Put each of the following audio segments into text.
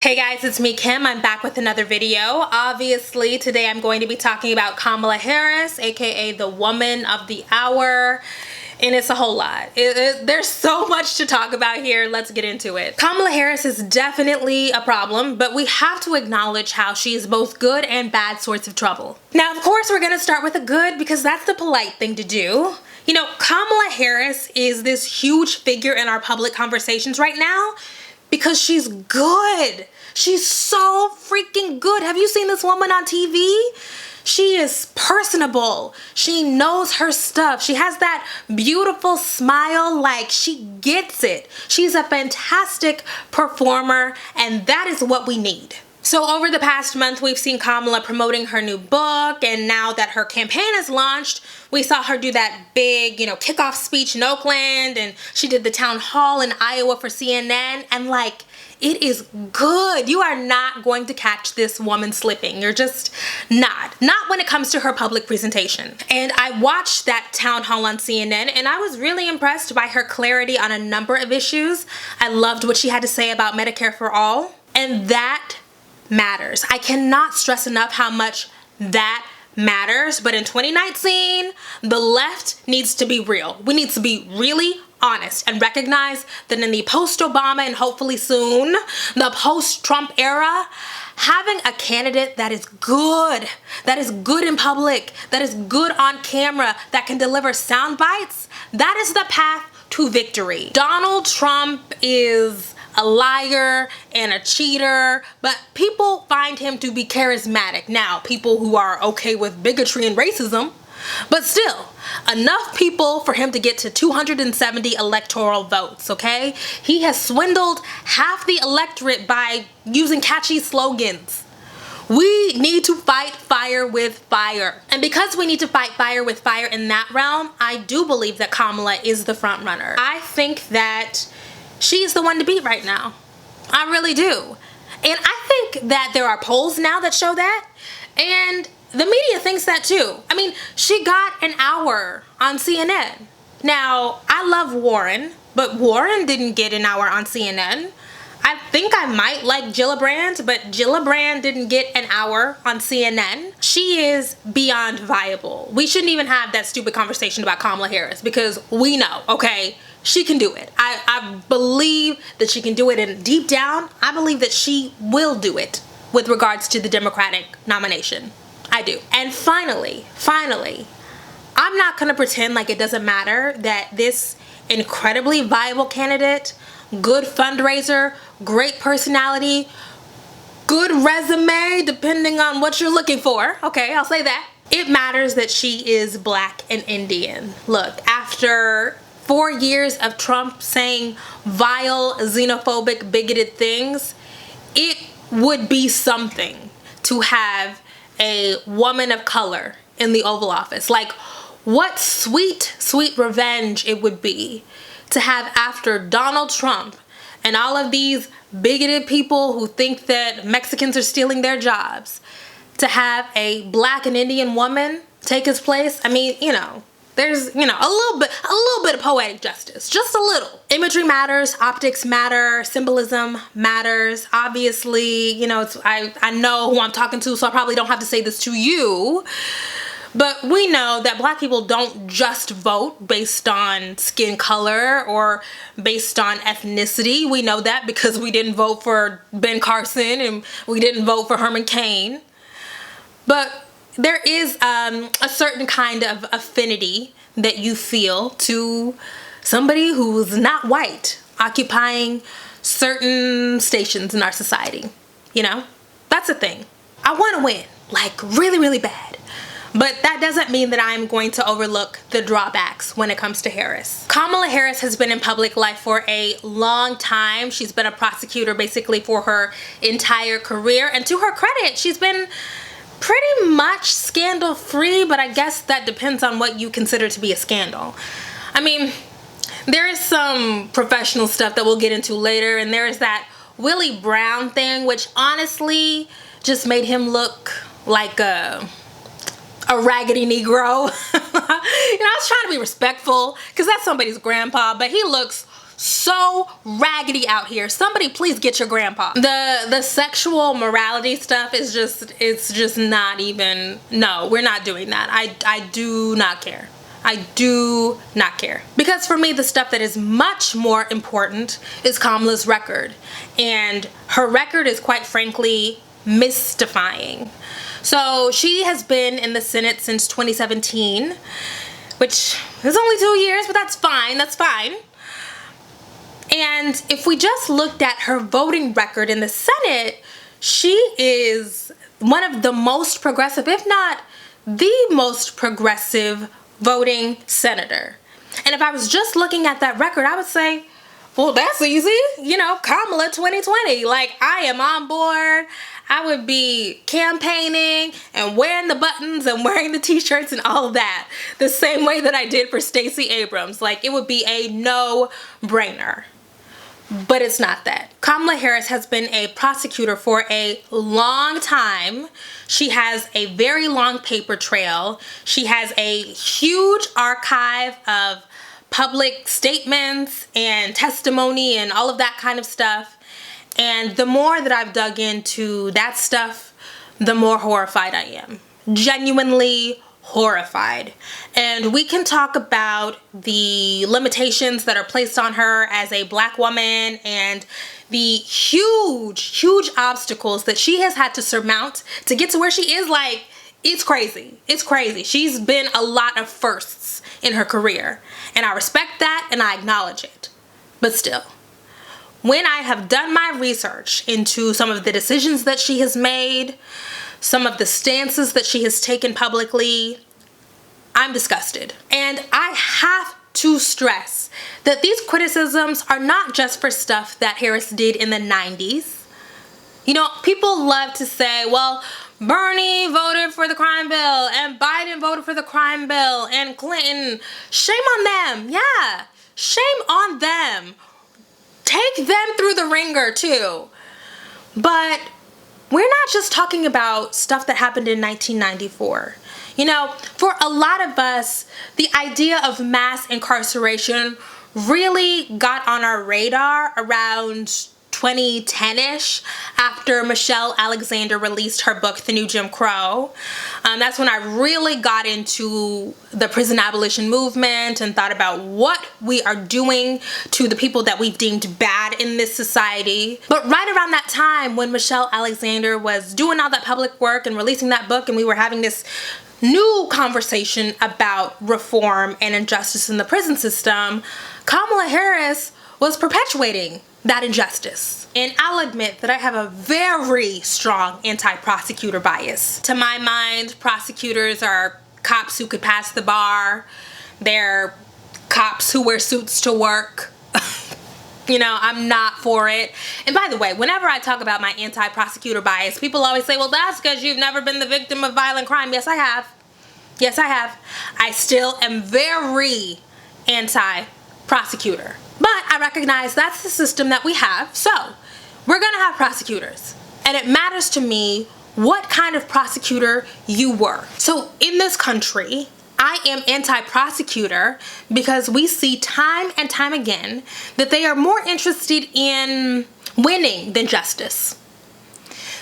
Hey guys, it's me, Kim. I'm back with another video. Obviously, today I'm going to be talking about Kamala Harris, aka the woman of the hour. And it's a whole lot. There's so much to talk about here. Let's get into it. Kamala Harris is definitely a problem, but we have to acknowledge how she is both good and bad sorts of trouble. Now, of course, we're gonna start with the good because that's the polite thing to do. You know, Kamala Harris is this huge figure in our public conversations right now because she's good. She's so freaking good. Have you seen this woman on TV? She is personable. She knows her stuff. She has that beautiful smile, like she gets it. She's a fantastic performer, and that is what we need. So over the past month, we've seen Kamala promoting her new book, and now that her campaign is launched, we saw her do that big, kickoff speech in Oakland, and she did the town hall in Iowa for CNN, and like, it is good. You are not going to catch this woman slipping. You're just not. Not when it comes to her public presentation. And I watched that town hall on CNN, and I was really impressed by her clarity on a number of issues. I loved what she had to say about Medicare for all, and that matters. I cannot stress enough how much that matters. But in 2019, the left needs to be real. We need to be really honest and recognize that in the post-Obama and hopefully soon the post-Trump era, having a candidate that is good in public, that is good on camera, that can deliver sound bites, that is the path to victory. Donald Trump is a liar and a cheater, but people find him to be charismatic. Now, people who are okay with bigotry and racism, but still, enough people for him to get to 270 electoral votes, okay? He has swindled half the electorate by using catchy slogans. We need to fight fire with fire. And because we need to fight fire with fire in that realm, I do believe that Kamala is the front runner. I think that she's the one to beat right now. I really do. And I think that there are polls now that show that. And the media thinks that too. I mean, she got an hour on CNN. Now, I love Warren, but Warren didn't get an hour on CNN. I think I might like Gillibrand, but Gillibrand didn't get an hour on CNN. She is beyond viable. We shouldn't even have that stupid conversation about Kamala Harris because we know, okay, she can do it. I believe that she can do it, and deep down, I believe that she will do it with regards to the Democratic nomination. I do. And finally, I'm not gonna pretend like it doesn't matter that this incredibly viable candidate, good fundraiser, great personality, good resume, depending on what you're looking for. Okay, I'll say that. It matters that she is Black and Indian. Look, after 4 years of Trump saying vile, xenophobic, bigoted things, it would be something to have a woman of color in the Oval Office. Like, what sweet, sweet revenge it would be to have, after Donald Trump and all of these bigoted people who think that Mexicans are stealing their jobs, to have a Black and Indian woman take his place. I mean, there's, a little bit of poetic justice, just a little. Imagery matters, optics matter, symbolism matters. Obviously, I know who I'm talking to, so I probably don't have to say this to you, but we know that Black people don't just vote based on skin color or based on ethnicity. We know that because we didn't vote for Ben Carson and we didn't vote for Herman Cain. But there is a certain kind of affinity that you feel to somebody who's not white occupying certain stations in our society. That's a thing. I want to win, like really, really bad. But that doesn't mean that I'm going to overlook the drawbacks when it comes to Harris. Kamala Harris has been in public life for a long time. She's been a prosecutor basically for her entire career. And to her credit, she's been pretty much scandal-free, but I guess that depends on what you consider to be a scandal. I mean, there is some professional stuff that we'll get into later, and there is that Willie Brown thing, which honestly just made him look like a raggedy Negro. I was trying to be respectful because that's somebody's grandpa, but he looks so raggedy out here. Somebody please get your grandpa. The sexual morality stuff is just, it's just not even, no, we're not doing that. I do not care. I do not care. Because for me, the stuff that is much more important is Kamala's record. And her record is, quite frankly, mystifying. So she has been in the Senate since 2017, which is only 2 years, but that's fine, that's fine. And if we just looked at her voting record in the Senate, she is one of the most progressive, if not the most progressive voting senator. And if I was just looking at that record, I would say, well, that's easy. You know, Kamala 2020. Like, I am on board. I would be campaigning and wearing the buttons and wearing the t-shirts and all of that the same way that I did for Stacey Abrams. Like, it would be a no-brainer. But it's not that. Kamala Harris has been a prosecutor for a long time. She has a very long paper trail. She has a huge archive of public statements and testimony and all of that kind of stuff. And the more that I've dug into that stuff, the more horrified I am. Genuinely horrified. And we can talk about the limitations that are placed on her as a black woman and the huge obstacles that she has had to surmount to get to where she is. Like, it's crazy. It's crazy. She's been a lot of firsts in her career, and I respect that and I acknowledge it. But still, when I have done my research into some of the decisions that she has made, some of the stances that she has taken publicly, I'm disgusted. And I have to stress that these criticisms are not just for stuff that Harris did in the 90s. You know, people love to say, well, Bernie voted for the crime bill and Biden voted for the crime bill and Clinton. Shame on them. Yeah, shame on them. Take them through the ringer too. But we're not just talking about stuff that happened in 1994. You know, for a lot of us, the idea of mass incarceration really got on our radar around 2010-ish, after Michelle Alexander released her book, The New Jim Crow. That's when I really got into the prison abolition movement and thought about what we are doing to the people that we deemed bad in this society. But right around that time, when Michelle Alexander was doing all that public work and releasing that book, and we were having this new conversation about reform and injustice in the prison system, Kamala Harris was perpetuating that injustice. And I'll admit that I have a very strong anti-prosecutor bias. To my mind, prosecutors are cops who could pass the bar. They're cops who wear suits to work. You know, I'm not for it. And by the way, whenever I talk about my anti-prosecutor bias, people always say, well, that's because you've never been the victim of violent crime. Yes, I have. Yes, I have. I still am very anti-prosecutor. But I recognize that's the system that we have. So we're gonna have prosecutors. And it matters to me what kind of prosecutor you were. So in this country, I am anti-prosecutor because we see time and time again that they are more interested in winning than justice.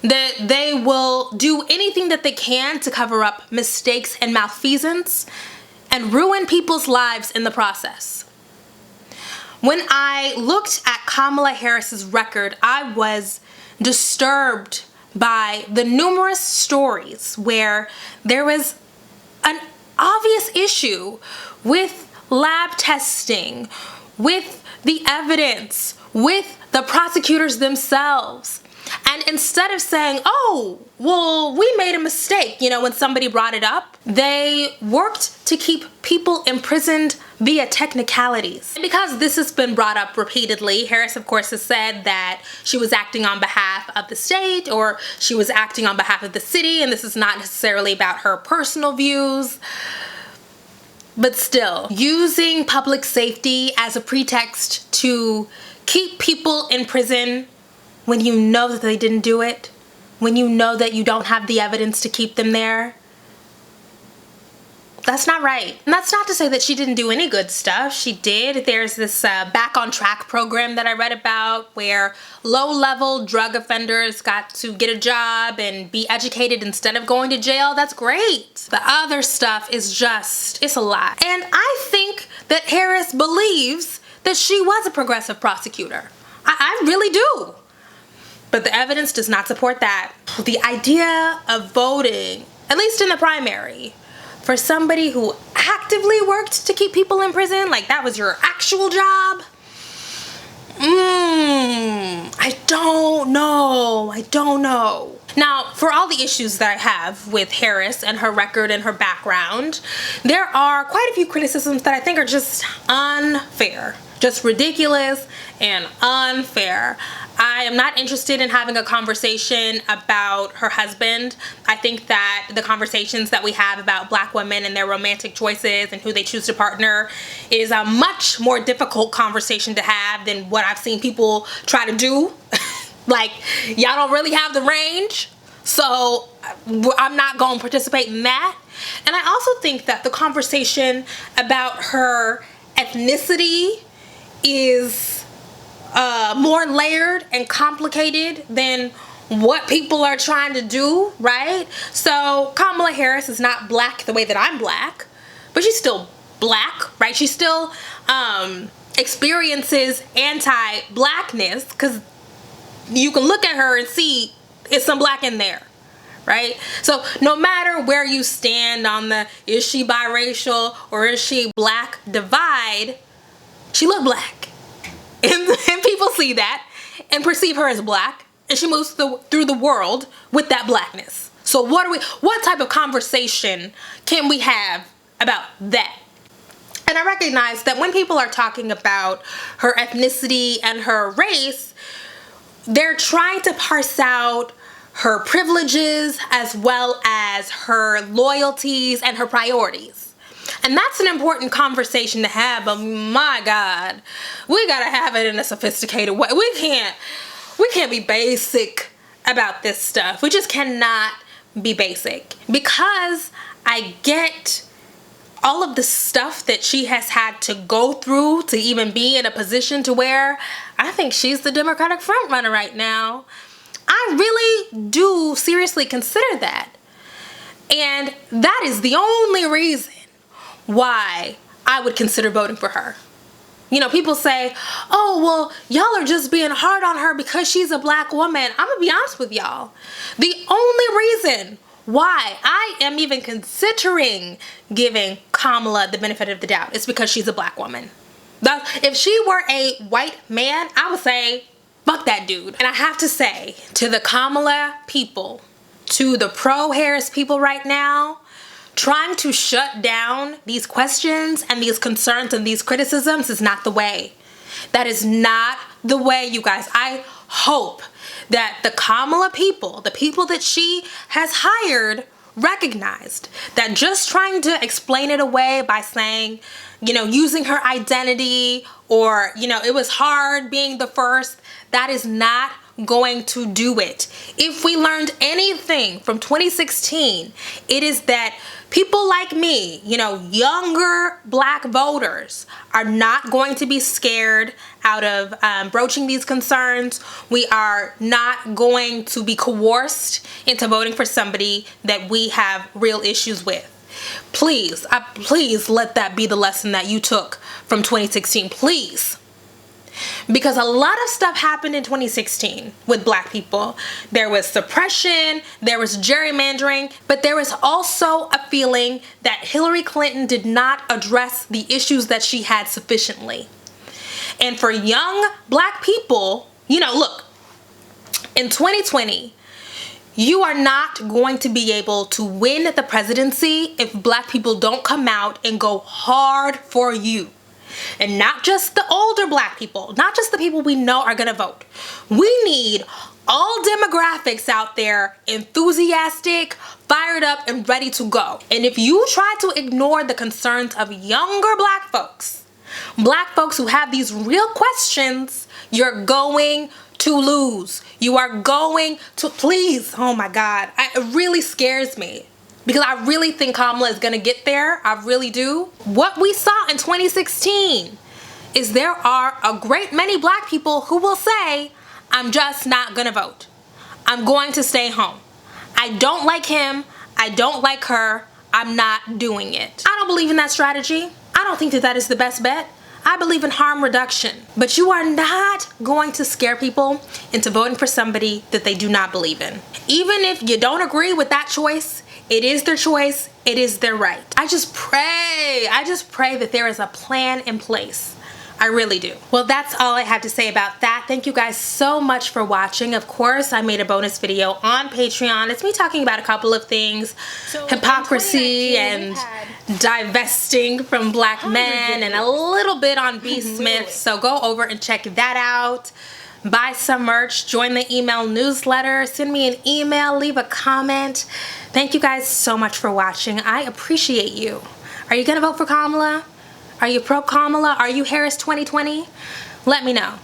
That they will do anything that they can to cover up mistakes and malfeasance and ruin people's lives in the process. When I looked at Kamala Harris's record, I was disturbed by the numerous stories where there was an obvious issue with lab testing, with the evidence, with the prosecutors themselves. And instead of saying, oh, well, we made a mistake, you know, when somebody brought it up, they worked to keep people imprisoned via technicalities. And because this has been brought up repeatedly, Harris, of course, has said that she was acting on behalf of the state or she was acting on behalf of the city, and this is not necessarily about her personal views. But still, using public safety as a pretext to keep people in prison when you know that they didn't do it, when you know that you don't have the evidence to keep them there, That's not right. And that's not to say that she didn't do any good stuff. She did. There's this Back on Track program that I read about where low-level drug offenders got to get a job and be educated instead of going to jail. That's great. The other stuff is just, it's a lot. And I think that Harris believes that she was a progressive prosecutor. I really do. But the evidence does not support that. The idea of voting, at least in the primary, for somebody who actively worked to keep people in prison, like that was your actual job, I don't know. Now, for all the issues that I have with Harris and her record and her background, there are quite a few criticisms that I think are just unfair. Just ridiculous and unfair. I am not interested in having a conversation about her husband. I think that the conversations that we have about Black women and their romantic choices and who they choose to partner is a much more difficult conversation to have than what I've seen people try to do. Like, y'all don't really have the range, so I'm not going to participate in that. And I also think that the conversation about her ethnicity is more layered and complicated than what people are trying to do, right? So Kamala Harris is not Black the way that I'm Black, but she's still Black, right? She still experiences anti-Blackness because you can look at her and see it's some Black in there, right? So no matter where you stand on the is she biracial or is she Black divide, she looked Black. And people see that and perceive her as Black, and she moves through the world with that Blackness. So what type of conversation can we have about that? And I recognize that when people are talking about her ethnicity and her race, they're trying to parse out her privileges as well as her loyalties and her priorities. And that's an important conversation to have, but my God, we gotta have it in a sophisticated way. We can't be basic about this stuff. We just cannot be basic, because I get all of the stuff that she has had to go through to even be in a position to where I think she's the Democratic frontrunner right now. I really do seriously consider that. And that is the only reason why I would consider voting for her. You know, people say, oh, well, y'all are just being hard on her because she's a Black woman. I'm gonna be honest with y'all. The only reason why I am even considering giving Kamala the benefit of the doubt is because she's a Black woman. If she were a white man, I would say, fuck that dude. And I have to say, to the Kamala people, to the pro-Harris people right now, trying to shut down these questions and these concerns and these criticisms is not the way. That is not the way, you guys. I hope that the Kamala people, the people that she has hired, recognized that just trying to explain it away by saying, you know, using her identity or, you know, it was hard being the first, that is not going to do it. If we learned anything from 2016, it is that people like me, you know, younger Black voters are not going to be scared out of broaching these concerns. We are not going to be coerced into voting for somebody that we have real issues with. Please, please let that be the lesson that you took from 2016, please. Because a lot of stuff happened in 2016 with Black people. There was suppression, there was gerrymandering, but there was also a feeling that Hillary Clinton did not address the issues that she had sufficiently. And for young Black people, you know, look, in 2020, you are not going to be able to win the presidency if Black people don't come out and go hard for you. And not just the older Black people, not just the people we know are gonna vote. We need all demographics out there, enthusiastic, fired up, and ready to go. And if you try to ignore the concerns of younger Black folks who have these real questions, you're going to lose. You are going to, please, oh my God, it really scares me. because I really think Kamala is gonna get there. I really do. What we saw in 2016 is there are a great many black people who will say, I'm just not gonna vote. I'm going to stay home. I don't like him. I don't like her. I'm not doing it. I don't believe in that strategy. I don't think that that is the best bet. I believe in harm reduction. But you are not going to scare people into voting for somebody that they do not believe in. Even if you don't agree with that choice, it is their choice. It is their right. I just pray that there is a plan in place. I really do. Well, that's all I have to say about that. Thank you guys so much for watching. Of course, I made a bonus video on Patreon. It's me talking about a couple of things. So hypocrisy and divesting from black men and a little bit on B. Smith. So go over and check that out. Buy some merch, join the email newsletter, send me an email, leave a comment. Thank you guys so much for watching. I appreciate you. Are you gonna vote for Kamala? Are you pro Kamala? Are you Harris 2020? Let me know.